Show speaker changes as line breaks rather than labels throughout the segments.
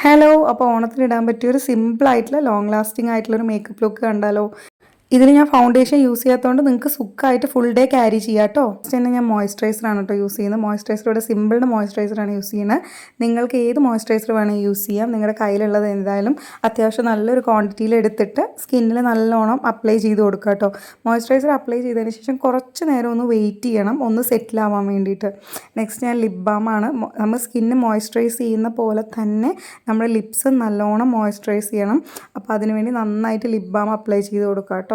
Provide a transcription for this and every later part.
Hello! അപ്പോൾ ഓണത്തിന് ഇടാൻ പറ്റിയ ഒരു സിമ്പിൾ ആയിട്ടുള്ള ലോങ് ലാസ്റ്റിംഗ് ആയിട്ടുള്ള ഒരു മേക്കപ്പ് ലുക്ക് കണ്ടാലോ? ഇതിൽ ഞാൻ ഫൗണ്ടേഷൻ യൂസ് ചെയ്യാത്തതുകൊണ്ട് നിങ്ങൾക്ക് സുഖമായിട്ട് ഫുൾ ഡേ ക്യാരി ചെയ്യാം കേട്ടോ. ഫസ്റ്റ് തന്നെ ഞാൻ മോയ്സ്ചറൈസറാണ് കേട്ടോ യൂസ് ചെയ്യുന്നത്. മോയ്സ്ചറൈസർ ഇവിടെ സിമ്പിളിൻ്റെ മോയ്സ്ചറൈസറാണ് യൂസ് ചെയ്യുന്നത്. നിങ്ങൾക്ക് ഏത് മോയ്സ്ചറൈസർ വേണമെങ്കിൽ യൂസ് ചെയ്യാം. നിങ്ങളുടെ കയ്യിലുള്ളത് എന്തായാലും അത്യാവശ്യം നല്ലൊരു ക്വാണ്ടിറ്റിയിൽ എടുത്തിട്ട് സ്കിന്നിൽ നല്ലോണം അപ്ലൈ ചെയ്ത് കൊടുക്കുക കേട്ടോ. മോയ്സ്ചറൈസർ അപ്ലൈ ചെയ്തതിന് ശേഷം കുറച്ച് നേരം ഒന്ന് വെയിറ്റ് ചെയ്യണം, ഒന്ന് സെറ്റിൽ ആവാൻ വേണ്ടിയിട്ട്. നെക്സ്റ്റ് ഞാൻ ലിപ് ബാമാണ്. നമ്മൾ സ്കിന്ന് മോയ്സ്ചറൈസ് ചെയ്യുന്ന പോലെ തന്നെ നമ്മുടെ ലിപ്സ് നല്ലോണം മോയ്സ്ചറൈസ് ചെയ്യണം. അപ്പോൾ അതിനുവേണ്ടി നന്നായിട്ട് ലിപ് ബാം അപ്ലൈ ചെയ്ത് കൊടുക്കുക കേട്ടോ.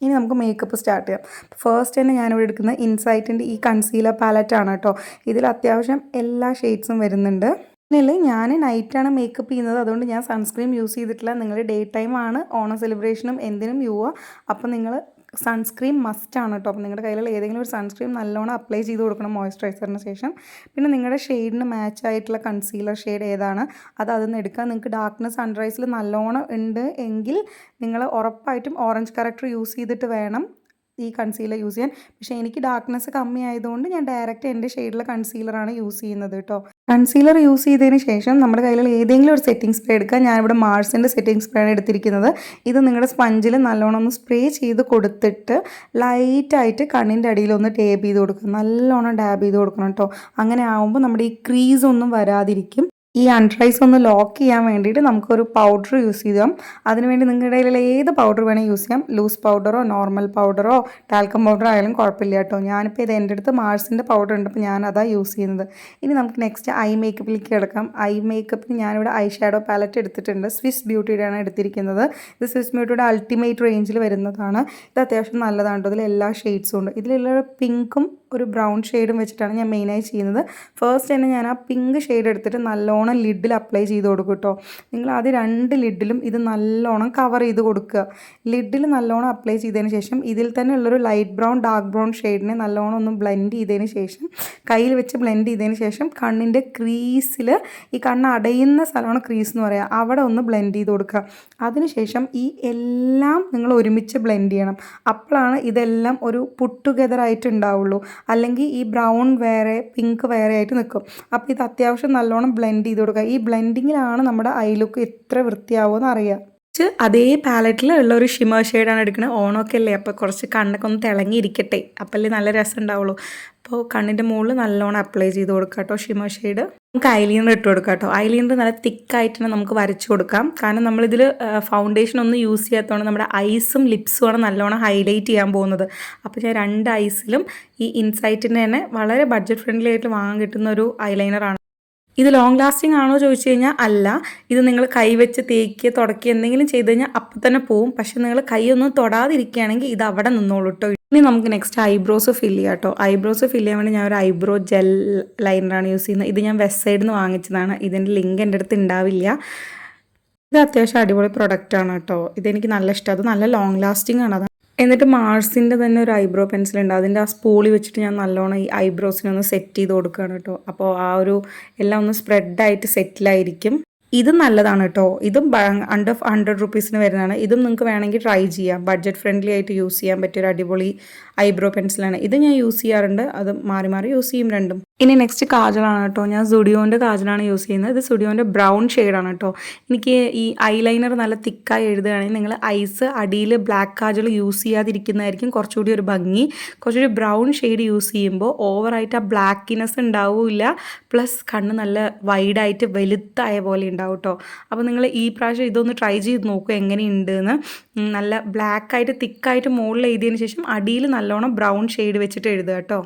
ഇനി നമുക്ക് മേക്കപ്പ് സ്റ്റാർട്ട് ചെയ്യാം. ഫസ്റ്റ് തന്നെ ഞാനിവിടെ എടുക്കുന്നത് ഇൻസൈറ്റിൻ്റെ ഈ കൺസീലർ പാലറ്റാണ് കേട്ടോ. ഇതിൽ അത്യാവശ്യം എല്ലാ ഷെയ്ഡ്സും വരുന്നുണ്ട്. ഇതിൽ ഞാൻ നൈറ്റാണ് മേക്കപ്പ് ചെയ്യുന്നത്, അതുകൊണ്ട് ഞാൻ സൺസ്ക്രീൻ യൂസ് ചെയ്തിട്ടില്ല. നിങ്ങൾ ഡേ ടൈമാണ് ഓണം സെലിബ്രേഷനും എന്തിനും യൂസ്. അപ്പോൾ നിങ്ങൾ സൺസ്ക്രീൻ മസ്റ്റാണ് കേട്ടോ. അപ്പോൾ നിങ്ങളുടെ കയ്യിലുള്ള ഏതെങ്കിലും ഒരു സൺസ്ക്രീൻ നല്ലോണം അപ്ലൈ ചെയ്ത് കൊടുക്കണം മോയ്സ്ചറൈസറിന് ശേഷം. പിന്നെ നിങ്ങളുടെ ഷെയ്ഡിന് മാച്ച് ആയിട്ടുള്ള കൺസീലർ ഷെയ്ഡ് ഏതാണ് അതൊന്ന് എടുക്കുക. നിങ്ങൾക്ക് ഡാർക്ക്നെസ് സൺറൈസിൽ നല്ലോണം ഉണ്ട് എങ്കിൽ നിങ്ങൾ ഉറപ്പായിട്ടും ഓറഞ്ച് കറക്റ്റർ യൂസ് ചെയ്തിട്ട് വേണം ഈ കൺസീലർ യൂസ് ചെയ്യാൻ. പക്ഷേ എനിക്ക് ഡാർക്ക്നെസ് കമ്മി ആയതുകൊണ്ട് ഞാൻ ഡയറക്റ്റ് എൻ്റെ ഷെയ്ഡിലെ കൺസീലറാണ് യൂസ് ചെയ്യുന്നത് കേട്ടോ. കൺസീലർ യൂസ് ചെയ്തതിന് ശേഷം നമ്മുടെ കയ്യിലുള്ള ഏതെങ്കിലും ഒരു സെറ്റിംഗ് സ്പ്രേ എടുക്കുക. ഞാനിവിടെ മാർസിൻ്റെ സെറ്റിംഗ് സ്പ്രേ ആണ് എടുത്തിരിക്കുന്നത്. ഇത് നിങ്ങളുടെ സ്പഞ്ചിൽ നല്ലോണം ഒന്ന് സ്പ്രേ ചെയ്ത് കൊടുത്തിട്ട് ലൈറ്റായിട്ട് കണ്ണിൻ്റെ അടിയിൽ ഒന്ന് ടേപ്പ് ചെയ്ത് കൊടുക്കുക. നല്ലോണം ഡാബ് ചെയ്ത് കൊടുക്കണം കേട്ടോ. അങ്ങനെ ആകുമ്പോൾ നമ്മുടെ ഈ ക്രീസ് ഒന്നും വരാതിരിക്കും. ഈ അൺഡ്രൈസ് ഒന്ന് ലോക്ക് ചെയ്യാൻ വേണ്ടിയിട്ട് നമുക്കൊരു പൗഡർ യൂസ് ചെയ്യാം. അതിനുവേണ്ടി നിങ്ങളുടെ കയ്യിലുള്ള ഏത് പൗഡർ വേണമെങ്കിൽ യൂസ് ചെയ്യാം. ലൂസ് പൗഡറോ നോർമൽ പൗഡറോ ടാൽക്കം പൗഡറോ ആയാലും കുഴപ്പമില്ല കേട്ടോ. ഞാനിപ്പോൾ ഇത് എൻ്റെ അടുത്ത് മാർസിൻ്റെ പൗഡർ ഉണ്ട്, അപ്പോൾ ഞാൻ അതാണ് യൂസ് ചെയ്യുന്നത്. ഇനി നമുക്ക് നെക്സ്റ്റ് ഐ മേക്കപ്പിലേക്ക് കിടക്കാം. ഐ മേക്കപ്പിന് ഞാനിവിടെ ഐ ഷാഡോ പാലറ്റ് എടുത്തിട്ടുണ്ട്. സ്വിസ് ബ്യൂട്ടിയുടെയാണ് എടുത്തിരിക്കുന്നത്. ഇത് സ്വിസ് ബ്യൂട്ടിയുടെ അൾട്ടിമേറ്റ് റേഞ്ചിൽ വരുന്നതാണ്. ഇത് അത്യാവശ്യം നല്ലതാണ് കേട്ടോ. ഇതിൽ എല്ലാ ഷെയ്ഡ്സും ഉണ്ട്. ഇതിലുള്ള പിങ്കും ഒരു ബ്രൗൺ ഷെയ്ഡും വെച്ചിട്ടാണ് ഞാൻ മെയിനായി ചെയ്യുന്നത്. ഫസ്റ്റ് തന്നെ ഞാൻ ആ പിങ്ക് ഷെയ്ഡ് എടുത്തിട്ട് നല്ലോണം ലിഡിൽ അപ്ലൈ ചെയ്ത് കൊടുക്കും കേട്ടോ. നിങ്ങൾ ആദ്യം 2 ലിഡിലും ഇത് നല്ലോണം കവർ ചെയ്ത് കൊടുക്കുക. ലിഡിൽ നല്ലോണം അപ്ലൈ ചെയ്തതിന് ശേഷം ഇതിൽ തന്നെ ഉള്ളൊരു ലൈറ്റ് ബ്രൗൺ ഡാർക്ക് ബ്രൗൺ ഷെയ്ഡിനെ നല്ലോണം ഒന്ന് ബ്ലെൻഡ് ചെയ്തതിന് ശേഷം കയ്യിൽ വെച്ച് ബ്ലെൻഡ് ചെയ്തതിന് ശേഷം കണ്ണിൻ്റെ ക്രീസിൽ, ഈ കണ്ണ് അടയുന്ന സ്ഥലമാണ് ക്രീസ് എന്ന് പറയുക, അവിടെ ഒന്ന് ബ്ലെൻഡ് ചെയ്ത് കൊടുക്കുക. അതിനുശേഷം ഈ എല്ലാം നിങ്ങൾ ഒരുമിച്ച് ബ്ലെൻഡ് ചെയ്യണം. അപ്പോഴാണ് ഇതെല്ലാം ഒരു പുട്ട് ടുഗെദർ ആയിട്ട് ഉണ്ടാവുള്ളൂ. അല്ലെങ്കിൽ ഈ ബ്രൗൺ വേറെ പിങ്ക് വേറെ ആയിട്ട് നിൽക്കും. അപ്പോൾ ഇത് അത്യാവശ്യം നല്ലോണം ബ്ലെൻഡ് ചെയ്ത് കൊടുക്കുക. ഈ ബ്ലെൻഡിങ്ങിലാണ് നമ്മുടെ ഐ ലുക്ക് എത്ര വൃത്തിയാവുമെന്ന് അറിയാം. അതേ പാലറ്റിൽ ഉള്ള ഒരു ഷിമർ ഷെയ്ഡാണ് എടുക്കുന്നത്. ഓണമൊക്കെ അല്ലേ, അപ്പോൾ കുറച്ച് കണ്ണൊക്കെ ഒന്ന് തിളങ്ങിയിരിക്കട്ടെ, അപ്പല്ലേ നല്ല രസം ഉണ്ടാവുള്ളൂ. അപ്പോൾ കണ്ണിൻ്റെ മുകളിൽ നല്ലോണം അപ്ലൈ ചെയ്ത് കൊടുക്കുക കേട്ടോ ഷിമർ ഷെയ്ഡ്. നമുക്ക് ഐലൈനർ ഇട്ട് കൊടുക്കാം കേട്ടോ. ഐലൈനർ നല്ല തിക്കായിട്ട് തന്നെ നമുക്ക് വരച്ച് കൊടുക്കാം. കാരണം നമ്മളിതിൽ ഫൗണ്ടേഷൻ ഒന്നും യൂസ് ചെയ്യാത്തതുകൊണ്ട് നമ്മുടെ ഐസും ലിപ്സുമാണ് നല്ലോണം ഹൈലൈറ്റ് ചെയ്യാൻ പോകുന്നത്. അപ്പോൾ ഞാൻ 2 ഐസിലും ഈ ഇൻസൈറ്റിൻ്റെ തന്നെ വളരെ ബഡ്ജറ്റ് ഫ്രണ്ട്ലി ആയിട്ട് വാങ്ങാൻ കിട്ടുന്ന ഒരു ഐലൈനറാണ്. ഇത് ലോങ് ലാസ്റ്റിംഗ് ആണോ ചോദിച്ചു കഴിഞ്ഞാൽ അല്ല. ഇത് നിങ്ങൾ കൈ വെച്ച് തേക്കുക തുടക്കുക എന്തെങ്കിലും ചെയ്ത് കഴിഞ്ഞാൽ അപ്പം തന്നെ പോവും. പക്ഷെ നിങ്ങൾ കൈ ഒന്നും തൊടാതിരിക്കുകയാണെങ്കിൽ ഇത് അവിടെ നിന്നോളൂ കേട്ടോ. ഇനി നമുക്ക് നെക്സ്റ്റ് ഐബ്രോസ് ഫില്ല് ചെയ്യാം കേട്ടോ. ഐബ്രോസ് ഫില്ല് ചെയ്യാൻ വേണ്ടി ഞാൻ ഒരു ഐബ്രോ ജെൽ ലൈനറാണ് യൂസ് ചെയ്യുന്നത്. ഇത് ഞാൻ വെസ്റ്റ് സൈഡിൽ നിന്ന് വാങ്ങിച്ചതാണ്. ഇതിൻ്റെ ലിങ്ക് എൻ്റെ അടുത്ത് ഉണ്ടാവില്ല. ഇത് അത്യാവശ്യം അടിപൊളി പ്രൊഡക്റ്റാണ് കേട്ടോ. ഇതെനിക്ക് നല്ല ഇഷ്ടം. അത് നല്ല ലോങ് ലാസ്റ്റിംഗ് ആണ്. എന്നിട്ട് മാർസിൻ്റെ തന്നെ ഒരു ഐബ്രോ പെൻസിലുണ്ട്. അതിൻ്റെ ആ സ്പൂളി വെച്ചിട്ട് ഞാൻ നല്ലോണം ഈ ഐബ്രോസിനൊന്ന് സെറ്റ് ചെയ്ത് കൊടുക്കുകയാണ് കേട്ടോ. അപ്പോൾ ആ ഒരു എല്ലാം ഒന്ന് സ്പ്രെഡായിട്ട് സെറ്റിലായിരിക്കും. ഇതും നല്ലതാണ് കേട്ടോ. ഇതും അണ്ടർ 100 റുപ്പീസിന് വരുന്നതാണ്. ഇതും നിങ്ങൾക്ക് വേണമെങ്കിൽ ട്രൈ ചെയ്യാം. ബഡ്ജറ്റ് ഫ്രണ്ട്ലി ആയിട്ട് യൂസ് ചെയ്യാൻ പറ്റിയൊരു അടിപൊളി ഐബ്രോ പെൻസിലാണ്. ഇത് ഞാൻ യൂസ് ചെയ്യാറുണ്ട്. അത് മാറി മാറി യൂസ് ചെയ്യും രണ്ടും. ഇനി നെക്സ്റ്റ് കാജലാണ് കേട്ടോ. ഞാൻ സുഡിയോൻ്റെ കാജലാണ് യൂസ് ചെയ്യുന്നത്. ഇത് സുഡിയോൻ്റെ ബ്രൗൺ ഷെയ്ഡാണ് കേട്ടോ. എനിക്ക് ഈ ഐലൈനർ നല്ല തിക്കായി എഴുതുകയാണെങ്കിൽ നിങ്ങൾ ഐസ് അടിയിൽ ബ്ലാക്ക് കാജൽ യൂസ് ചെയ്യാതിരിക്കുന്നതായിരിക്കും കുറച്ചുകൂടി ഒരു ഭംഗി. കുറച്ചുകൂടി ബ്രൗൺ ഷെയ്ഡ് യൂസ് ചെയ്യുമ്പോൾ ഓവറായിട്ട് ആ ബ്ലാക്കിനെസ് ഉണ്ടാവില്ല. പ്ലസ് കണ്ണ് നല്ല വൈഡായിട്ട് വെളുത്തായ പോലെ ഉണ്ടാവും കേട്ടോ. അപ്പോൾ നിങ്ങൾ ഈ പ്രാവശ്യം ഇതൊന്ന് ട്രൈ ചെയ്ത് നോക്കുക എങ്ങനെയുണ്ട് എന്ന്. നല്ല ബ്ലാക്കായിട്ട് തിക്കായിട്ട് മുകളിൽ എഴുതിയതിന് ശേഷം അടിയിൽ നല്ലോണം ബ്രൗൺ ഷെയ്ഡ് വെച്ചിട്ട് എഴുതുക കേട്ടോ.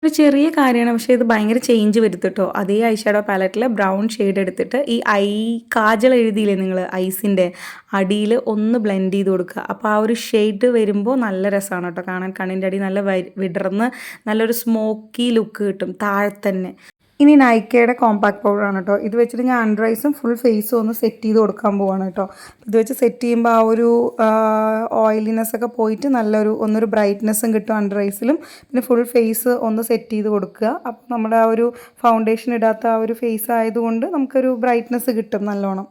ഒരു ചെറിയ കാര്യമാണ്, പക്ഷേ ഇത് ഭയങ്കര ചേഞ്ച് വരുത്തിട്ടോ. അതേ ഐ ഷാഡോ പാലറ്റിൽ ബ്രൗൺ ഷെയ്ഡ് എടുത്തിട്ട് ഈ കാജൽ എഴുതിയില്ലേ നിങ്ങൾ ഐസിൻ്റെ അടിയിൽ ഒന്ന് ബ്ലെൻഡ് ചെയ്ത് കൊടുക്കുക. അപ്പോൾ ആ ഒരു ഷെയ്ഡ് വരുമ്പോൾ നല്ല രസമാണ് കേട്ടോ കാണാൻ. കണ്ണിൻ്റെ അടി നല്ല വിടർന്ന് നല്ലൊരു സ്മോക്കി ലുക്ക് കിട്ടും താഴെ തന്നെ. ഇനി നൈക്കയുടെ കോമ്പാക്ട് പൗഡറാണ് കേട്ടോ. ഇത് വെച്ചിട്ട് ഞാൻ അണ്ടർ ഐസും ഫുൾ ഫേസും ഒന്ന് സെറ്റ് ചെയ്ത് കൊടുക്കാൻ പോവാണ് കേട്ടോ. ഇത് വെച്ച് സെറ്റ് ചെയ്യുമ്പോൾ ആ ഒരു ഓയിലിനെസ് ഒക്കെ പോയിട്ട് ഒന്നൊരു ബ്രൈറ്റ്നെസ്സും കിട്ടും അണ്ടർ ഐസിലും. പിന്നെ ഫുൾ ഫേസ് ഒന്ന് സെറ്റ് ചെയ്ത് കൊടുക്കുക. അപ്പോൾ നമ്മുടെ ആ ഒരു ഫൗണ്ടേഷൻ ഇടാത്ത ആ ഒരു ഫേസ് ആയതുകൊണ്ട് നമുക്കൊരു ബ്രൈറ്റ്നെസ് കിട്ടും നല്ലോണം.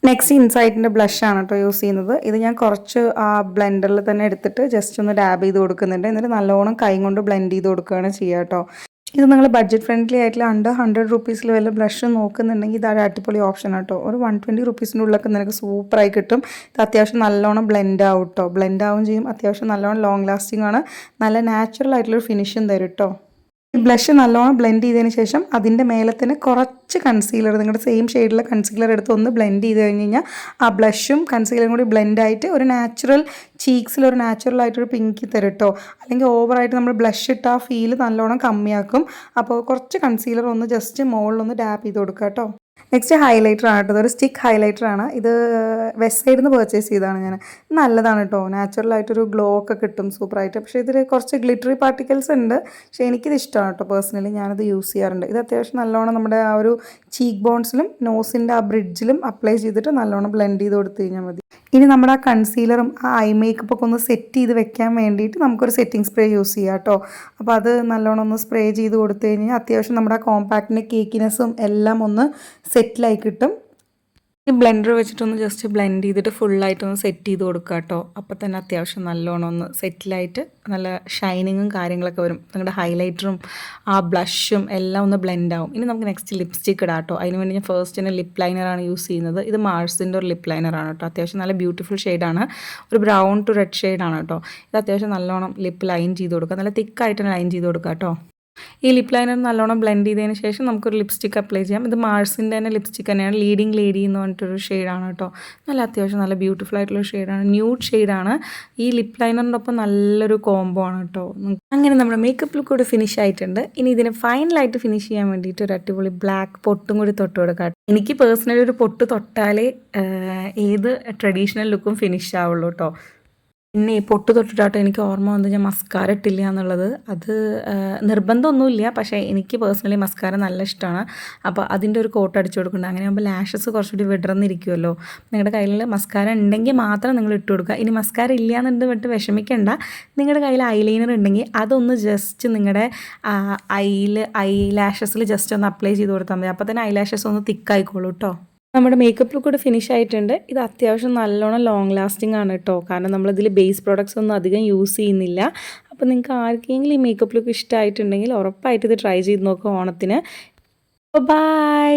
നെക്സ്റ്റ് ഇൻസൈറ്റിൻ്റെ ബ്ലഷാണ് കേട്ടോ യൂസ് ചെയ്യുന്നത്. ഇത് ഞാൻ കുറച്ച് ആ ബ്ലെൻഡറിൽ തന്നെ എടുത്തിട്ട് ജസ്റ്റ് ഒന്ന് ഡാബ് ചെയ്ത് കൊടുക്കുന്നുണ്ട്. എന്നിട്ട് നല്ലോണം കൈ കൊണ്ട് ബ്ലെൻഡ് ചെയ്ത് കൊടുക്കുകയാണ് ചെയ്യുക കേട്ടോ. ഇത് നിങ്ങൾ ബഡ്ജറ്റ് ഫ്രണ്ട്ലി ആയിട്ടുള്ള അണ്ടർ 100 റുപ്പീസിൽ വല്ല ബ്ലഷ് നോക്കുന്നുണ്ടെങ്കിൽ ഇതാണ് അടിപൊളി ഓപ്ഷൻ കേട്ടോ. ഒരു 120 റുപ്പീസിൻ്റെ ഉള്ളിലൊക്കെ നിനക്ക് സൂപ്പറായി കിട്ടും. ഇത് അത്യാവശ്യം നല്ലോണം ബ്ലെൻഡ് ആവും കേട്ടോ. ബ്ലെൻഡ് ആവും ചെയ്യും. അത്യാവശ്യം നല്ലോണം ലോങ് ലാസ്റ്റിംഗ് ആണ്. നല്ല നാച്ചുറൽ ആയിട്ടുള്ളൊരു ഫിനിഷും തരും കേട്ടോ. ഈ ബ്ലഷ് നല്ലോണം ബ്ലെൻഡ് ചെയ്തതിന് ശേഷം അതിൻ്റെ മേലെ തന്നെ കുറച്ച് കൺസീലർ, നിങ്ങളുടെ സെയിം ഷെയ്ഡിലെ കൺസീലർ എടുത്ത് ഒന്ന് ബ്ലെൻഡ് ചെയ്ത് കഴിഞ്ഞ് കഴിഞ്ഞാൽ ആ ബ്ലഷും കൺസീലറും കൂടി ബ്ലെൻഡ് ആയിട്ട് ഒരു നാച്ചുറൽ ചീക്സിൽ ഒരു നാച്ചുറൽ ആയിട്ടൊരു പിങ്കി തരും കേട്ടോ. അല്ലെങ്കിൽ ഓവറായിട്ട് നമ്മൾ ബ്ലഷ് ഇട്ട് ആ ഫീൽ നല്ലോണം കമ്മിയാക്കും. അപ്പോൾ കുറച്ച് കൺസീലർ ഒന്ന് ജസ്റ്റ് മുകളിലൊന്ന് ഡാപ്പ് ചെയ്ത് കൊടുക്കുക കേട്ടോ. നെക്സ്റ്റ് ഹൈലൈറ്റർ ആണ് കേട്ടോ. ഇതൊരു സ്റ്റിക്ക് ഹൈലൈറ്റർ ആണ്. ഇത് വെസ്റ്റ് സൈഡിൽ നിന്ന് പർച്ചേസ് ചെയ്തതാണ് ഞാൻ. നല്ലതാണ് കേട്ടോ. നാച്ചുറലായിട്ടൊരു ഗ്ലോ ഒക്കെ കിട്ടും സൂപ്പറായിട്ട്. പക്ഷേ ഇതിൽ കുറച്ച് ഗ്ലിറ്ററി പാർട്ടിക്കിൾസ് ഉണ്ട്. പക്ഷേ എനിക്കിത് ഇഷ്ടമാണ് കേട്ടോ. പേഴ്സണലി ഞാനത് യൂസ് ചെയ്യാറുണ്ട്. ഇത് അത്യാവശ്യം നല്ലോണം നമ്മുടെ ആ ഒരു ചീക്ക് ബോൺസിലും നോസിൻ്റെ ആ ബ്രിഡ്ജിലും അപ്ലൈ ചെയ്തിട്ട് നല്ലോണം ബ്ലെൻഡ് ചെയ്ത് കൊടുത്തു കഴിഞ്ഞാൽ മതി. ഇനി നമ്മുടെ ആ കൺസീലറും ആ ഐ മേക്കപ്പ് ഒക്കെ ഒന്ന് സെറ്റ് ചെയ്ത് വെക്കാൻ വേണ്ടിയിട്ട് നമുക്കൊരു സെറ്റിംഗ് സ്പ്രേ യൂസ് ചെയ്യാം കേട്ടോ. അപ്പോൾ അത് നല്ലോണം ഒന്ന് സ്പ്രേ ചെയ്ത് കൊടുത്തു കഴിഞ്ഞാൽ അത്യാവശ്യം നമ്മുടെ ആ കോമ്പാക്റ്റിൻ്റെ കേക്കിനെസ്സും എല്ലാം ഒന്ന് സെറ്റിലായി കിട്ടും. ഈ ബ്ലെൻഡർ വെച്ചിട്ടൊന്ന് ജസ്റ്റ് ബ്ലെൻഡ് ചെയ്തിട്ട് ഫുള്ളായിട്ടൊന്ന് സെറ്റ് ചെയ്ത് കൊടുക്കുക കേട്ടോ. അപ്പോൾ തന്നെ അത്യാവശ്യം നല്ലോണം ഒന്ന് സെറ്റിലായിട്ട് നല്ല ഷൈനിങ്ങും കാര്യങ്ങളൊക്കെ വരും. നിങ്ങളുടെ ഹൈലൈറ്ററും ആ ബ്ലഷും എല്ലാം ഒന്ന് ബ്ലെൻഡ് ആവും. ഇനി നമുക്ക് നെക്സ്റ്റ് ലിപ്സ്റ്റിക്ക് ഇടാം കേട്ടോ. അതിന് വേണ്ടി ഞാൻ ഫസ്റ്റ് തന്നെ ലിപ്പ് ലൈനറാണ് യൂസ് ചെയ്യുന്നത്. ഇത് മാർസിൻ്റെ ഒരു ലിപ്പ് ലൈനറാണ് കേട്ടോ. അത്യാവശ്യം നല്ല ബ്യൂട്ടിഫുൾ ഷെയ്ഡാണ്. ഒരു ബ്രൗൺ ടു റെഡ് ഷെയ്ഡാണ് കേട്ടോ. ഇത് അത്യാവശ്യം നല്ലോണം ലിപ്പ് ലൈൻ ചെയ്ത് കൊടുക്കുക. നല്ല തിക്കായിട്ട് തന്നെ ലൈൻ ചെയ്ത് കൊടുക്കുക കേട്ടോ. ഈ ലിപ്പ് ലൈനർ നല്ലോണം ബ്ലെൻഡ് ചെയ്തതിന് ശേഷം നമുക്കൊരു ലിപ്സ്റ്റിക്ക് അപ്ലൈ ചെയ്യാം. ഇത് മാർസിൻ്റെ തന്നെ ലിപ്സ്റ്റിക്ക് തന്നെയാണ്. ലീഡിങ് ലേഡി എന്ന് പറഞ്ഞിട്ടൊരു ഷെയ്ഡാണ് കേട്ടോ. നല്ല അത്യാവശ്യം നല്ല ബ്യൂട്ടിഫുൾ ആയിട്ടുള്ള ഷെയ്ഡാണ്. ന്യൂഡ് ഷെയ്ഡാണ്. ഈ ലിപ്പ് ലൈനറിൻ്റെ ഒപ്പം നല്ലൊരു കോംബോ ആണ് കേട്ടോ. അങ്ങനെ നമ്മുടെ മേക്കപ്പ് ലുക്ക് കൂടി ഫിനിഷ് ആയിട്ടുണ്ട്. ഇനി ഇതിനെ ഫൈനലായിട്ട് ഫിനിഷ് ചെയ്യാൻ വേണ്ടിയിട്ട് ഒരു അടിപൊളി ബ്ലാക്ക് പൊട്ടും കൂടി തൊട്ട് കൊടുക്കാം. എനിക്ക് പേഴ്സണലി ഒരു പൊട്ട് തൊട്ടാലേ ഏത് ട്രഡീഷണൽ ലുക്കും ഫിനിഷ് ആവുള്ളൂ കേട്ടോ. പിന്നെ ഈ പൊട്ട് തൊട്ടിട്ടാട്ടോ എനിക്ക് ഓർമ്മ വന്നത് ഞാൻ മസ്കാര ഇട്ടില്ല എന്നുള്ളത്. അത് നിർബന്ധമൊന്നുമില്ല, പക്ഷേ എനിക്ക് പേഴ്സണലി മസ്കാര നല്ല ഇഷ്ടമാണ്. അപ്പോൾ അതിൻ്റെ ഒരു കോട്ട് അടിച്ചു കൊടുക്കുന്നുണ്ട്. അങ്ങനെ ആകുമ്പോൾ ലാഷസ് കുറച്ചുകൂടി വിടർന്നിരിക്കുമല്ലോ. നിങ്ങളുടെ കയ്യിൽ മസ്കാര ഉണ്ടെങ്കിൽ മാത്രം നിങ്ങൾ ഇട്ട് കൊടുക്കുക. ഇനി മസ്കാര ഇല്ല എന്നുണ്ട് വിട്ട് വിഷമിക്കേണ്ട. നിങ്ങളുടെ കയ്യിൽ ഐലൈനർ ഉണ്ടെങ്കിൽ അതൊന്ന് ജസ്റ്റ് നിങ്ങളുടെ ഐ ലാഷസിൽ ജസ്റ്റ് ഒന്ന് അപ്ലൈ ചെയ്ത് കൊടുത്താൽ മതി. അപ്പോൾ തന്നെ ഐ ലാഷസ് ഒന്ന് തിക്കായിക്കോളൂ കേട്ടോ. നമ്മുടെ മേക്കപ്പ് ലുക്ക് കൂടെ ഫിനിഷ് ആയിട്ടുണ്ട്. ഇത് അത്യാവശ്യം നല്ലോണം ലോങ് ലാസ്റ്റിംഗ് ആണ് കേട്ടോ. കാരണം നമ്മളിതിൽ ബേസ് പ്രോഡക്ട്സ് ഒന്നും അധികം യൂസ് ചെയ്യുന്നില്ല. അപ്പോൾ നിങ്ങൾക്ക് ആർക്കെങ്കിലും ഈ മേക്കപ്പ് ലുക്ക് ഇഷ്ടമായിട്ടുണ്ടെങ്കിൽ ഉറപ്പായിട്ട് ഇത് ട്രൈ ചെയ്ത് നോക്കുക ഓണത്തിന്. ബൈ.